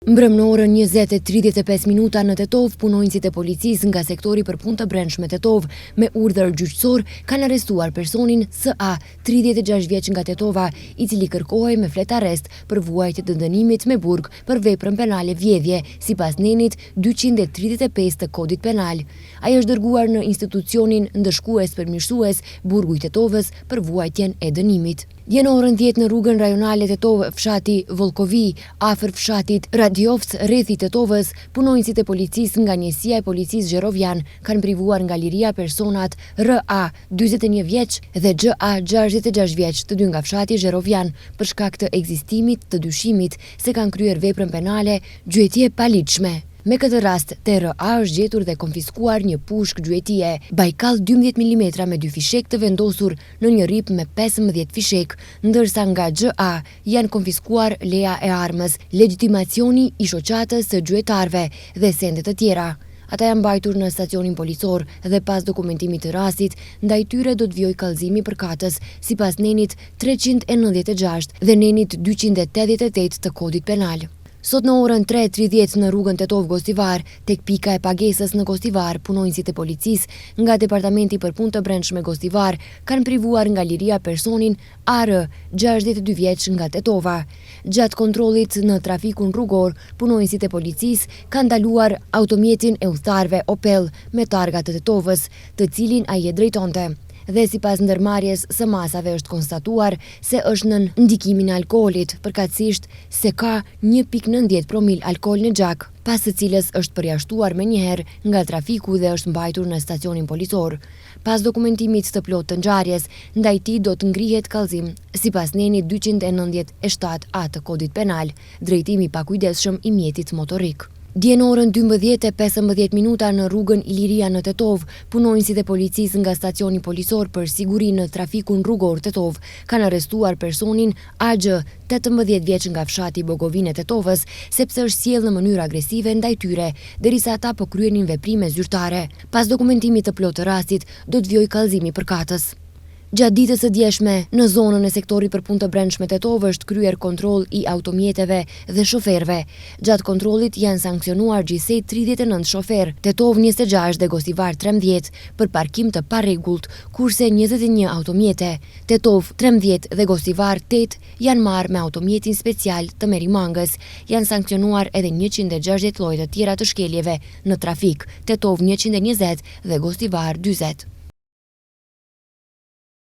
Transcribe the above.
Mbrëm në orën 20:35 në Tetov, punonjësit e policisë nga sektori për punë të brendshme Tetov me urdhër gjyqësor kanë arrestuar personin SA, 36 vjeç nga Tetova, i cili kërkohej me flet arrest për vuajtje të dënimit me burg për veprën penale vjedhje, sipas nenit 235 të kodit penal. Ai është dërguar në institucionin ndëshkues përmirësues burgu i Tetovës për vuajtjen e dënimit. Dje në orën 10 në rrugën rajonale Tetov, fshati Vollkovi, afër fshatit Radiovc, rrethi Tetovës, punonjësit e policisë nga njësia e policisë Zherovian kanë privuar nga liria personat RA, 41 vjeç dhe XA, 66 vjeç, të dy nga fshati Zherovian, për shkak të ekzistimit të dyshimit se kanë kryer veprën penale gjyqëtie paligjshme. Me këtë rast, te RA është gjetur dhe konfiskuar një pushk gjyqëtie Baikal 12 mm me 2 fishek të vendosur në një rip me 15 fishek, ndërsa nga XA janë konfiskuar leja e armës, legjitimacioni i shoqatës së gjyqtarëve dhe sende të tjera. Ata janë mbajtur në stacionin policor dhe pas dokumentimit të rastit, ndaj tyre do të vijojë kallëzimi përkatës sipas nenit 396 dhe nenit 288 të kodit penal. Sot në orën 3:30 në rrugën Tetov-Gostivar, tek pika e pagesës në Gostivar, punonjësit e policisë nga Departamenti për Punë të Brendshme Gostivar kanë privuar nga liria personin AR, 62 vjeç nga Tetova. Gjatë kontrollit në trafikun rrugor, punonjësit e policisë kanë ndaluar automjetin e udhëtarëve Opel me targa të Tetovës, të cilin ai e drejtonte. Dhe sipas ndërmarrjes së masave është konstatuar se është nën ndikimin e alkoolit, përkatësisht se ka 1.90 promil alkool në gjak, pas së cilës është përjashtuar menjëherë nga trafiku dhe është mbajtur në stacionin policor. Pas dokumentimit të plotë të ngjarjes, ndaj tij do të ngrihet kallëzim sipas nenit 297 A të kodit penal, drejtimi i pakujdesshëm i mjetit motorik. Dje në orën 12:15 në rrugën Iliria në Tetov, punonjësit e policisë nga stacioni policor për siguri në trafikun rrugor Tetov kanë arrestuar personin AG, 18 vjeç nga fshati Bogovin e Tetovës, sepse është sjellë në mënyrë agresive ndaj tyre, derisa ata po kryenin veprime zyrtare. Pas dokumentimit të plotë të rastit, do të vijojë kallëzimi përkatës. Gjatë ditës së djeshme, në zonën e sektorit për punë të brendshme Tetov është kryer kontroll i automjeteve dhe shoferëve. Gjatë kontrollit janë sankcionuar gjithsej 39 shofer, Tetov 26 dhe Gostivar 13 për parkim të parregullt, kurse 21 automjete, Tetov 13 dhe Gostivar 8 janë marrë me automjetin special të Merimangës. Janë sankcionuar edhe 160 lloje të tjera të shkeljeve në trafik, Tetov 120 dhe Gostivar 40.